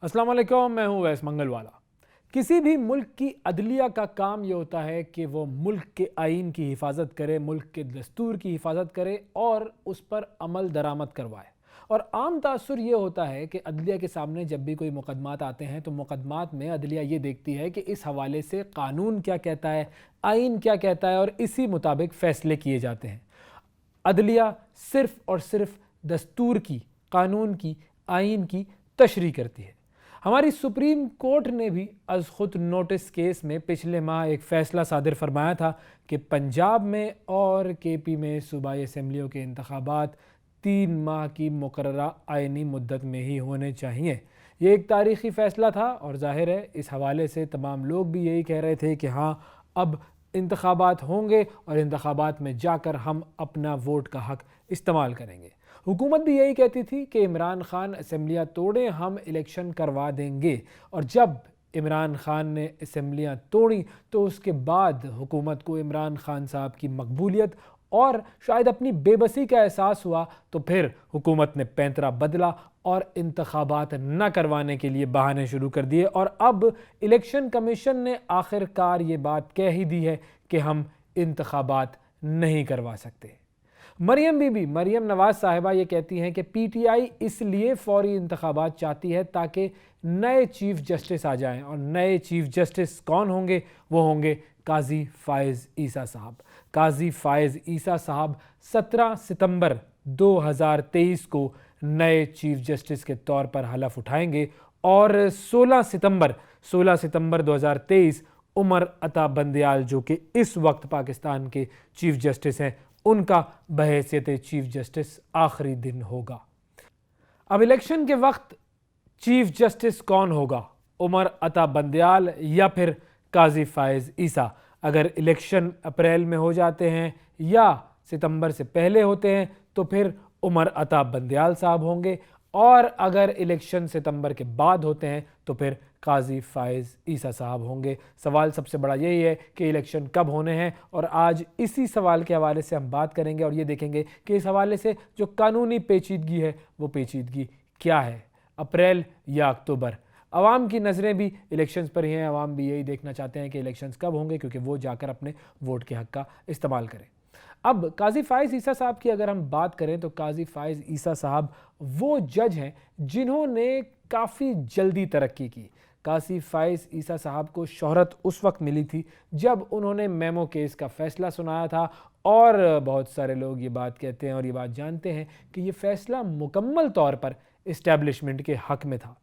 अस्सलाम वालेकुम, मैं हूं वैस मंगल वाला। किसी भी मुल्क की अदलिया का काम ये होता है कि वो मुल्क के आइन की हिफाजत करे, मुल्क के दस्तूर की हिफाजत करे और उस पर अमल दरामद करवाए। और आम तासुर ये होता है कि अदलिया के सामने जब भी कोई मुकदमात आते हैं तो मुकदमात में अदलिया ये देखती है कि इस हवाले से कानून क्या कहता है, आइन क्या कहता है, और इसी मुताबिक फ़ैसले किए जाते हैं। अदलिया सिर्फ़ और सिर्फ दस्तूर की, कानून की, आइन की तशरीह करती है। हमारी सुप्रीम कोर्ट ने भी अज़ खुद नोटिस केस में पिछले माह एक फ़ैसला सादिर फरमाया था कि पंजाब में और केपी में सूबाई असम्बलियों के इंतखाबात 3 माह की मुकर्ररा आइनी मुद्दत में ही होने चाहिए। ये एक तारीख़ी फ़ैसला था और ज़ाहिर है इस हवाले से तमाम लोग भी यही कह रहे थे कि हाँ, अब इंतखाबात होंगे और इंतखाबात में जाकर हम अपना वोट का हक़ इस्तेमाल करेंगे। हुकूमत भी यही कहती थी कि इमरान खान असम्बलियाँ तोड़ें, हम इलेक्शन करवा देंगे। और जब इमरान खान ने असम्बलियाँ तोड़ी तो उसके बाद हुकूमत को इमरान खान साहब की मकबूलियत और शायद अपनी बेबसी का एहसास हुआ, तो फिर हुकूमत ने पैंतरा बदला और इंतखाबात न करवाने के लिए बहाने शुरू कर दिए। और अब इलेक्शन कमीशन ने आखिरकार ये बात कह ही दी है कि हम इंतखाबात नहीं करवा सकते। मरियम नवाज़ साहिबा ये कहती हैं कि पीटीआई इसलिए फौरी इंतखाबात चाहती है ताकि नए चीफ़ जस्टिस आ जाएं, और नए चीफ़ जस्टिस कौन होंगे? वो होंगे काजी फ़ाइज़ ईसा साहब। काजी फ़ाइज़ ईसा साहब 17 सितंबर 2023 को नए चीफ़ जस्टिस के तौर पर हलफ उठाएंगे और 16 सितंबर 2023 उमर अता बंदयाल, जो कि इस वक्त पाकिस्तान के चीफ़ जस्टिस हैं, उनका बहैसियत चीफ जस्टिस आखिरी दिन होगा। अब इलेक्शन के वक्त चीफ जस्टिस कौन होगा? उमर अता बंदयाल या फिर काजी फ़ाइज़ ईसा? अगर इलेक्शन अप्रैल में हो जाते हैं या सितंबर से पहले होते हैं तो फिर उमर अता बंदयाल साहब होंगे, और अगर इलेक्शन सितंबर के बाद होते हैं तो फिर काजी फ़ाइज़ ईसा साहब होंगे। सवाल सबसे बड़ा यही है कि इलेक्शन कब होने हैं, और आज इसी सवाल के हवाले से हम बात करेंगे और ये देखेंगे कि इस हवाले से जो कानूनी पेचीदगी है वो पेचीदगी क्या है, अप्रैल या अक्टूबर। आवाम की नज़रें भी इलेक्शंस पर ही हैं। आवाम भी यही देखना चाहते हैं कि इलेक्शंस कब होंगे, क्योंकि वो जाकर अपने वोट के हक़ का इस्तेमाल करें। अब काजी फ़ाइज़ ईसा साहब की अगर हम बात करें तो काजी फ़ाइज़ ईसा साहब वो जज हैं जिन्होंने काफ़ी जल्दी तरक्की की। काजी फ़ाइज़ ईसा साहब को शोहरत उस वक्त मिली थी जब उन्होंने मेमो केस का फ़ैसला सुनाया था, और बहुत सारे लोग ये बात कहते हैं और ये बात जानते हैं कि ये फ़ैसला मुकम्मल तौर पर इस्टेब्लिशमेंट के हक़ में था।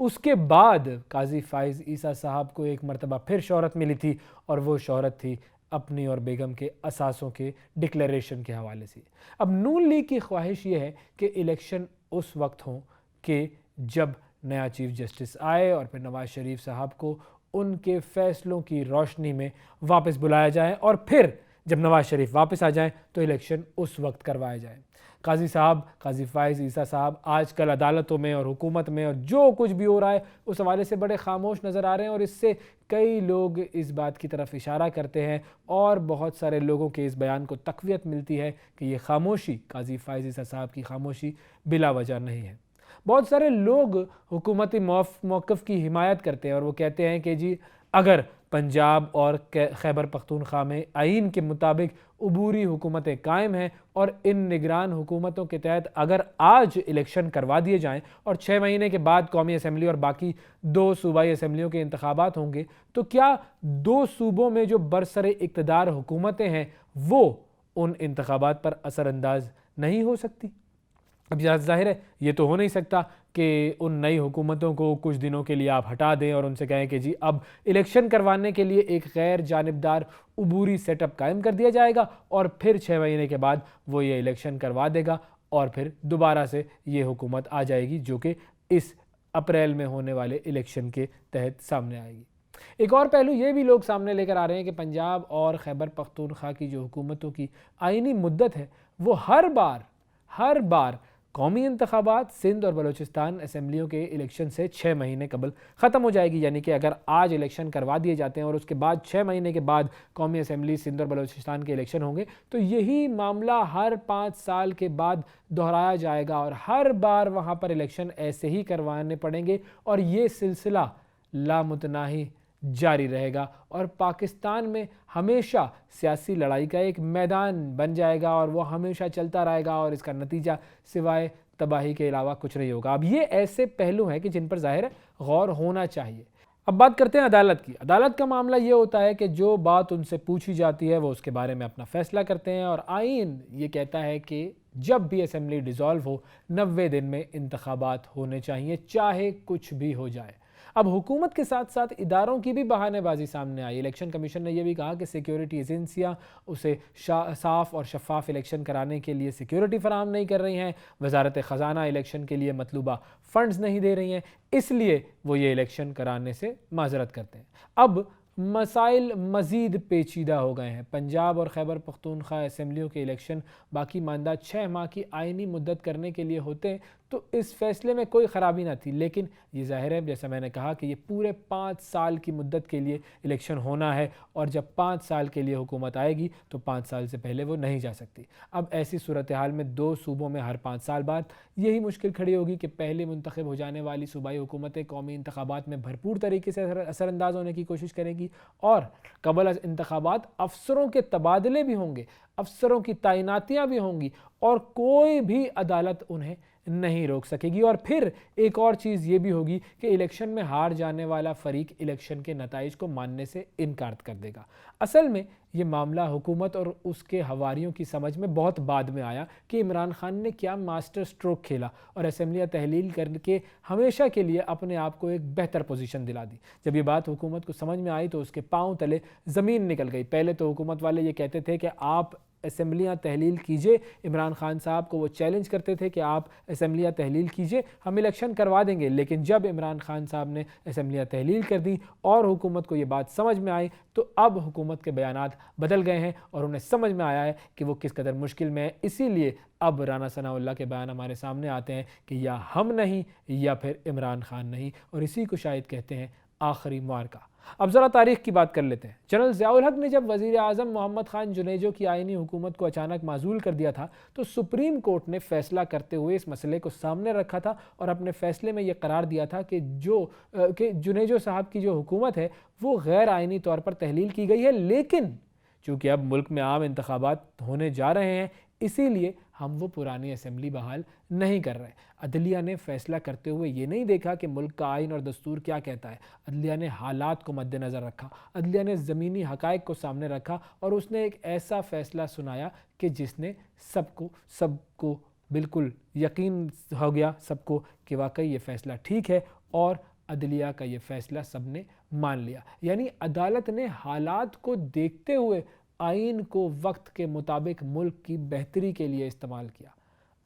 उसके बाद काजी फ़ाइज़ ईसा साहब को एक मरतबा फिर शोहरत मिली थी, और वो शोहरत थी अपनी और बेगम के असासों के डिक्लेरेशन के हवाले से। अब नून लीग की ख्वाहिश ये है कि इलेक्शन उस वक्त हों कि जब नया चीफ़ जस्टिस आए और फिर नवाज़ शरीफ साहब को उनके फ़ैसलों की रोशनी में वापस बुलाया जाए, और फिर जब नवाज़ शरीफ वापस आ जाएं तो इलेक्शन उस वक्त करवाए जाएँ। काजी फ़ाइज़ ईसा साहब आजकल अदालतों में और हुकूमत में और जो कुछ भी हो रहा है उस हवाले से बड़े खामोश नज़र आ रहे हैं, और इससे कई लोग इस बात की तरफ इशारा करते हैं और बहुत सारे लोगों के इस बयान को तक़वियत मिलती है कि ये खामोशी, काजी फ़ाइज़ ईसा साहब की खामोशी बिला वजह नहीं है। बहुत सारे लोग हुकूमती मौक़िफ़ की हिमायत करते हैं और वो कहते हैं कि जी, अगर पंजाब और खैबर पख्तूनख्वा में आइन के मुताबिक अबूरी हुकूमतें कायम हैं और इन निगरान हुकूमतों के तहत अगर आज इलेक्शन करवा दिए जाएं और 6 महीने के बाद कौमी असम्बली और बाकी 2 सूबाई असम्बलियों के इंतखाबात होंगे, तो क्या 2 सूबों में जो बरसरे इक़्तिदार हुकूमतें हैं वो उन इंतखाबात पर असरअंदाज नहीं हो सकती? अब ज़ाहिर है ये तो हो नहीं सकता कि उन नई हुकूमतों को कुछ दिनों के लिए आप हटा दें और उनसे कहें कि जी, अब इलेक्शन करवाने के लिए एक गैर जानिबदार अबूरी सेटअप कायम कर दिया जाएगा और फिर 6 महीने के बाद वो ये इलेक्शन करवा देगा और फिर दोबारा से ये हुकूमत आ जाएगी, जो कि इस अप्रैल में होने वाले इलेक्शन के तहत सामने आएगी। एक और पहलू ये भी लोग सामने लेकर आ रहे हैं कि पंजाब और खैबर पख्तूनख्वा की जो हुकूमतों की आइनी मुद्दत है वो हर बार قومی انتخابات سندھ اور بلوچستان اسمبلیوں کے الیکشن سے 6 مہینے قبل ختم ہو جائے گی، یعنی کہ اگر آج الیکشن کروا دیے جاتے ہیں اور اس کے بعد 6 مہینے کے بعد قومی اسمبلی سندھ اور بلوچستان کے الیکشن ہوں گے تو یہی معاملہ ہر 5 سال کے بعد دہرایا جائے گا اور ہر بار وہاں پر الیکشن ایسے ہی کروانے پڑیں گے اور یہ سلسلہ لامتناہی جاری رہے گا اور پاکستان میں ہمیشہ سیاسی لڑائی کا ایک میدان بن جائے گا اور وہ ہمیشہ چلتا رہے گا اور اس کا نتیجہ سوائے تباہی کے علاوہ کچھ نہیں ہوگا۔ اب یہ ایسے پہلو ہیں کہ جن پر ظاہر ہے غور ہونا چاہیے۔ اب بات کرتے ہیں عدالت کی۔ عدالت کا معاملہ یہ ہوتا ہے کہ جو بات ان سے پوچھی جاتی ہے وہ اس کے بارے میں اپنا فیصلہ کرتے ہیں اور آئین یہ کہتا ہے کہ جب بھی اسمبلی ڈیزالو ہو 90 دن میں انتخابات ہونے چاہیے، چاہے کچھ بھی ہو جائے۔ اب حکومت کے ساتھ ساتھ اداروں کی بھی بہانے بازی سامنے آئی۔ الیکشن کمیشن نے یہ بھی کہا کہ سیکیورٹی ایجنسیاں اسے صاف اور شفاف الیکشن کرانے کے لیے سیکیورٹی فراہم نہیں کر رہی ہیں، وزارت خزانہ الیکشن کے لیے مطلوبہ فنڈز نہیں دے رہی ہیں، اس لیے وہ یہ الیکشن کرانے سے معذرت کرتے ہیں۔ اب مسائل مزید پیچیدہ ہو گئے ہیں۔ پنجاب اور خیبر پختونخوا اسمبلیوں کے الیکشن باقی ماندہ 6 ماہ کی آئینی مدت کرنے کے لیے ہوتے ہیں تو اس فیصلے میں کوئی خرابی نہ تھی، لیکن یہ ظاہر ہے جیسا میں نے کہا کہ یہ پورے 5 سال کی مدت کے لیے الیکشن ہونا ہے اور جب 5 سال کے لیے حکومت آئے گی تو 5 سال سے پہلے وہ نہیں جا سکتی۔ اب ایسی صورتحال میں 2 صوبوں میں ہر 5 سال بعد یہی مشکل کھڑی ہوگی کہ پہلے منتخب ہو جانے والی صوبائی حکومتیں قومی انتخابات میں بھرپور طریقے سے اثر انداز ہونے کی کوشش کریں گی اور قبل از انتخابات افسروں کے تبادلے بھی ہوں گے، افسروں کی تعیناتیاں بھی ہوں گی اور کوئی بھی عدالت انہیں نہیں روک سکے گی۔ اور پھر ایک اور چیز یہ بھی ہوگی کہ الیکشن میں ہار جانے والا فریق الیکشن کے نتائج کو ماننے سے انکار کر دے گا۔ اصل میں یہ معاملہ حکومت اور اس کے حواریوں کی سمجھ میں بہت بعد میں آیا کہ عمران خان نے کیا ماسٹر سٹروک کھیلا اور اسمبلیاں تحلیل کر کے ہمیشہ کے لیے اپنے آپ کو ایک بہتر پوزیشن دلا دی۔ جب یہ بات حکومت کو سمجھ میں آئی تو اس کے پاؤں تلے زمین نکل گئی۔ پہلے تو حکومت والے یہ کہتے تھے کہ آپ اسمبلیاں تحلیل کیجئے، عمران خان صاحب کو وہ چیلنج کرتے تھے کہ آپ اسمبلیاں تحلیل کیجئے، ہم الیکشن کروا دیں گے، لیکن جب عمران خان صاحب نے اسمبلیاں تحلیل کر دی اور حکومت کو یہ بات سمجھ میں آئی تو اب حکومت کے بیانات بدل گئے ہیں اور انہیں سمجھ میں آیا ہے کہ وہ کس قدر مشکل میں ہے۔ اسی لیے اب رانا ثناء اللہ کے بیان ہمارے سامنے آتے ہیں کہ یا ہم نہیں یا پھر عمران خان نہیں، اور اسی کو شاید کہتے ہیں آخری معرکہ۔ اب ذرا تاریخ کی بات کر لیتے ہیں۔ جنرل ضیاء الحق نے جب وزیر اعظم محمد خان جنیجو کی آئینی حکومت کو اچانک معزول کر دیا تھا تو سپریم کورٹ نے فیصلہ کرتے ہوئے اس مسئلے کو سامنے رکھا تھا اور اپنے فیصلے میں یہ قرار دیا تھا کہ جنیجو صاحب کی جو حکومت ہے وہ غیر آئینی طور پر تحلیل کی گئی ہے، لیکن چونکہ اب ملک میں عام انتخابات ہونے جا رہے ہیں اسی لیے ہم وہ پرانی اسمبلی بحال نہیں کر رہے۔ عدلیہ نے فیصلہ کرتے ہوئے یہ نہیں دیکھا کہ ملک کا آئین اور دستور کیا کہتا ہے، عدلیہ نے حالات کو مد نظر رکھا، عدلیہ نے زمینی حقائق کو سامنے رکھا اور اس نے ایک ایسا فیصلہ سنایا کہ جس نے سب کو بالکل یقین ہو گیا سب کو کہ واقعی یہ فیصلہ ٹھیک ہے اور عدلیہ کا یہ فیصلہ سب نے مان لیا۔ یعنی عدالت نے حالات کو دیکھتے ہوئے آئین کو وقت کے مطابق ملک کی بہتری کے لیے استعمال کیا۔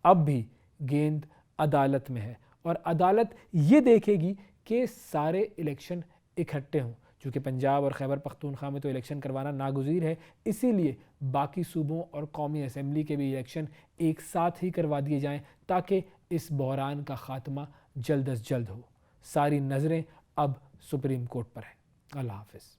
اب بھی گیند عدالت میں ہے اور عدالت یہ دیکھے گی کہ سارے الیکشن اکٹھے ہوں۔ چونکہ پنجاب اور خیبر پختونخوا میں تو الیکشن کروانا ناگزیر ہے، اسی لیے باقی صوبوں اور قومی اسمبلی کے بھی الیکشن ایک ساتھ ہی کروا دیے جائیں تاکہ اس بحران کا خاتمہ جلد از جلد ہو۔ ساری نظریں اب سپریم کورٹ پر ہیں۔ اللہ حافظ۔